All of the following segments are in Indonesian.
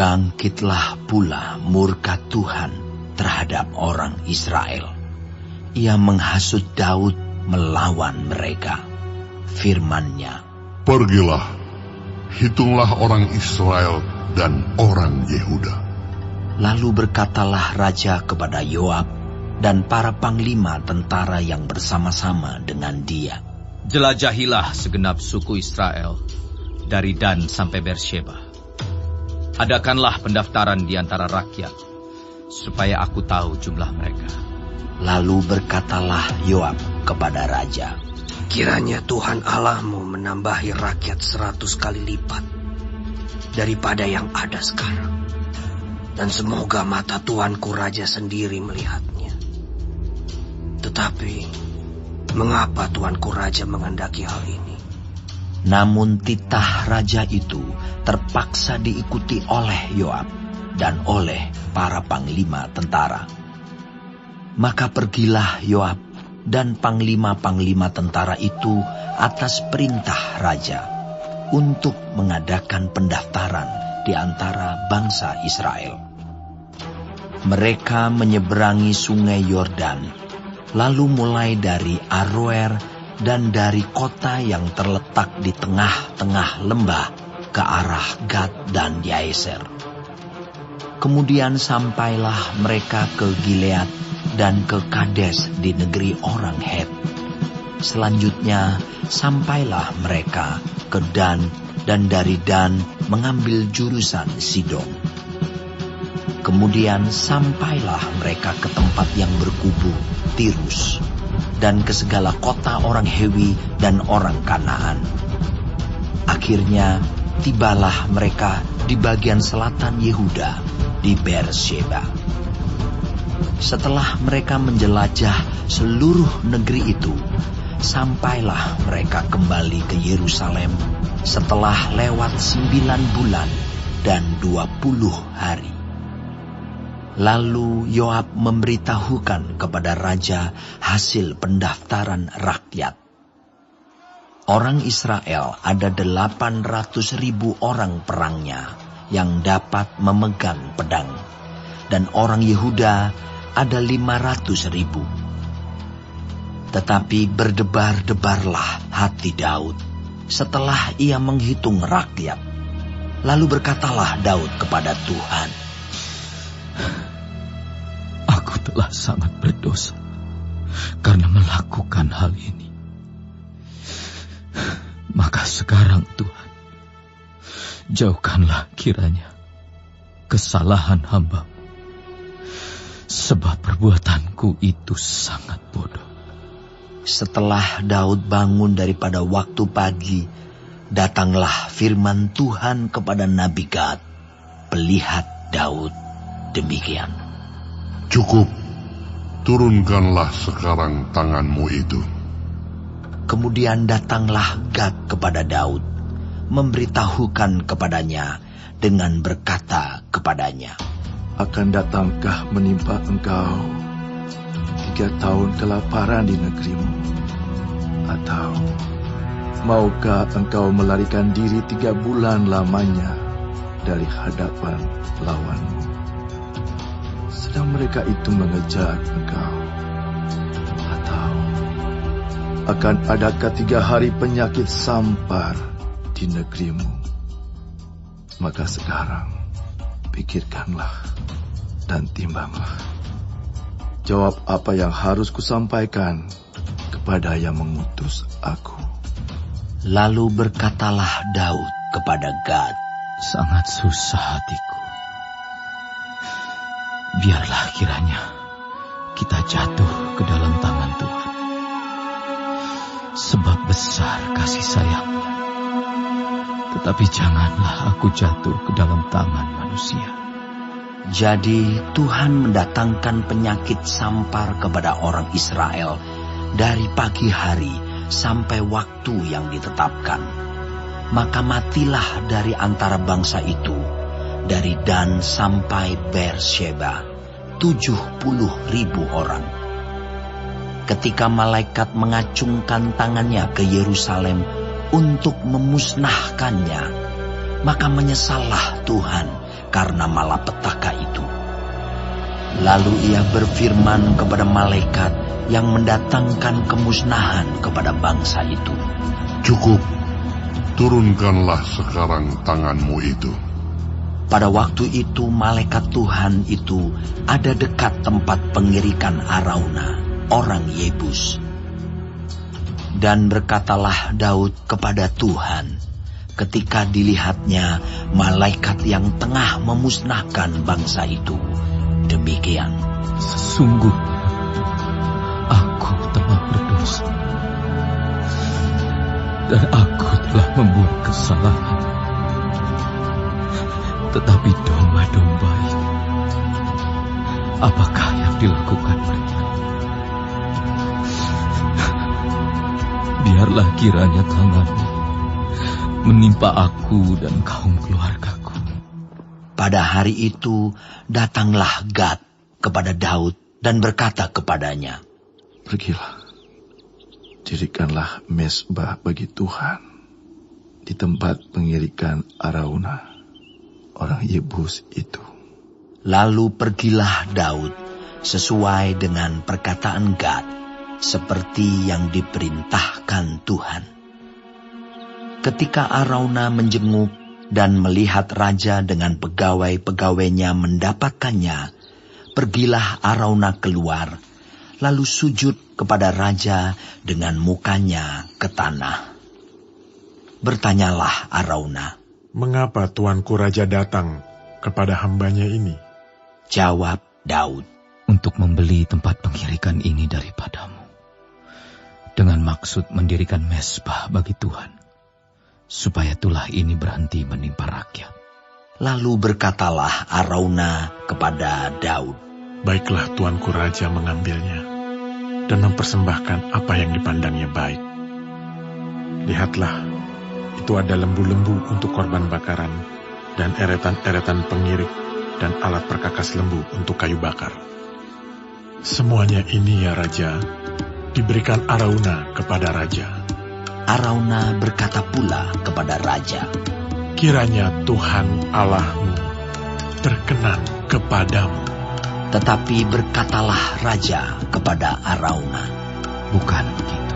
Bangkitlah pula murka Tuhan terhadap orang Israel. Ia menghasut Daud melawan mereka. Firman-Nya, "Pergilah, hitunglah orang Israel dan orang Yehuda." Lalu berkatalah raja kepada Yoab dan para panglima tentara yang bersama-sama dengan dia, "Jelajahilah segenap suku Israel, dari Dan sampai Beersheba. Adakanlah pendaftaran di antara rakyat, supaya aku tahu jumlah mereka." Lalu berkatalah Yoab kepada raja, "Kiranya Tuhan Allahmu menambahi rakyat 100 kali lipat daripada yang ada sekarang. Dan semoga mata Tuanku Raja sendiri melihatnya. Tetapi, mengapa Tuanku Raja menghendaki hal ini?" Namun titah raja itu terpaksa diikuti oleh Yoab dan oleh para panglima tentara. Maka pergilah Yoab dan panglima-panglima tentara itu atas perintah raja untuk mengadakan pendaftaran di antara bangsa Israel. Mereka menyeberangi sungai Yordan, lalu mulai dari Aroer dan dari kota yang terletak di tengah-tengah lembah ke arah Gad dan Yaeser. Kemudian sampailah mereka ke Gilead dan ke Kades di negeri orang Het. Selanjutnya sampailah mereka ke Dan, dan dari Dan mengambil jurusan Sidon. Kemudian sampailah mereka ke tempat yang berkubu, Tirus, dan ke segala kota orang Hewi dan orang Kanaan. Akhirnya tibalah mereka di bagian selatan Yehuda, di Beersheba. Setelah mereka menjelajah seluruh negeri itu, sampailah mereka kembali ke Yerusalem setelah lewat 9 bulan dan 20 hari. Lalu Yoab memberitahukan kepada raja hasil pendaftaran rakyat. Orang Israel ada 800.000 orang perangnya yang dapat memegang pedang, dan orang Yehuda ada 500.000. Tetapi berdebar-debarlah hati Daud setelah ia menghitung rakyat. Lalu berkatalah Daud kepada Tuhan, "Aku telah sangat berdosa karena melakukan hal ini. Maka sekarang Tuhan, jauhkanlah kiranya kesalahan hamba, sebab perbuatanku itu sangat bodoh." Setelah Daud bangun daripada waktu pagi, datanglah firman Tuhan kepada Nabi Gad, pelihat Daud, demikian, "Cukup, turunkanlah sekarang tanganmu itu." Kemudian datanglah Gad kepada Daud, memberitahukan kepadanya dengan berkata kepadanya, "Akan datangkah menimpa engkau 3 tahun kelaparan di negerimu? Atau maukah engkau melarikan diri 3 bulan lamanya dari hadapan lawanmu, sedang mereka itu mengejar engkau? Atau akan adakah 3 hari penyakit sampar di negerimu? Maka sekarang pikirkanlah dan timbanglah. Jawab apa yang harus kusampaikan kepada yang mengutus aku." Lalu berkatalah Daud kepada Gad, "Sangat susah hatiku. Biarlah kiranya kita jatuh ke dalam tangan Tuhan, sebab besar kasih sayang-Nya. Tetapi janganlah aku jatuh ke dalam tangan manusia." Jadi Tuhan mendatangkan penyakit sampar kepada orang Israel dari pagi hari sampai waktu yang ditetapkan. Maka matilah dari antara bangsa itu, dari Dan sampai Beersheba, 70.000 orang. Ketika malaikat mengacungkan tangannya ke Yerusalem untuk memusnahkannya, maka menyesallah Tuhan karena malapetaka itu. Lalu ia berfirman kepada malaikat yang mendatangkan kemusnahan kepada bangsa itu. Cukup, turunkanlah sekarang tanganmu itu. Pada waktu itu malaikat Tuhan itu ada dekat tempat pengirikan Arauna, orang Yebus. Dan berkatalah Daud kepada Tuhan, ketika dilihatnya malaikat yang tengah memusnahkan bangsa itu, demikian. Sesungguhnya aku telah berdosa, dan aku telah membuat kesalahan. Tetapi domba-domba ini, apakah yang dilakukan mereka? Biarlah kiranya tanganmu menimpa aku dan kaum keluargaku. Pada hari itu datanglah Gad kepada Daud dan berkata kepadanya, Pergilah, dirikanlah mezbah bagi Tuhan di tempat pengirikan Arauna, orang Yebus itu. Lalu pergilah Daud sesuai dengan perkataan Gad, seperti yang diperintahkan Tuhan. Ketika Arauna menjenguk dan melihat raja dengan pegawai-pegawainya mendapatkannya, pergilah Arauna keluar, lalu sujud kepada raja dengan mukanya ke tanah. Bertanyalah Arauna, "Mengapa tuanku raja datang kepada hambanya ini?" Jawab Daud, Untuk membeli tempat pengirikan ini daripadamu, dengan maksud mendirikan mezbah bagi Tuhan, supaya tulah ini berhenti menimpa rakyat. Lalu berkatalah Arauna kepada Daud, "Baiklah tuanku raja mengambilnya dan mempersembahkan apa yang dipandangnya baik. Lihatlah, itu ada lembu-lembu untuk korban bakaran dan eretan-eretan pengirik dan alat perkakas lembu untuk kayu bakar. Semuanya ini ya raja, diberikan Arauna kepada raja." Arauna berkata pula kepada raja, "Kiranya Tuhan Allahmu berkenan kepadamu." Tetapi berkatalah raja kepada Arauna, Bukan begitu,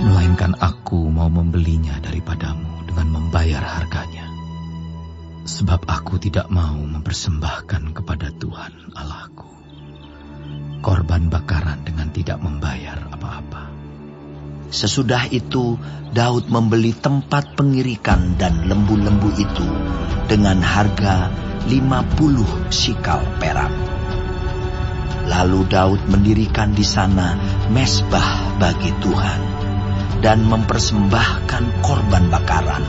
melainkan aku mau membelinya daripadamu dengan membayar harganya. Sebab aku tidak mau mempersembahkan kepada Tuhan Allahku korban bakaran dengan tidak membayar apa-apa. Sesudah itu Daud membeli tempat pengirikan dan lembu-lembu itu dengan harga 50 sikal perak. Lalu Daud mendirikan di sana mezbah bagi Tuhan dan mempersembahkan korban bakaran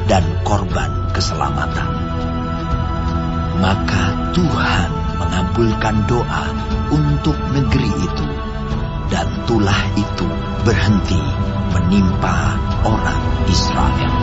dan korban keselamatan. Maka Tuhan mengabulkan doa untuk negeri itu, dan tulah itu berhenti menimpa orang Israel.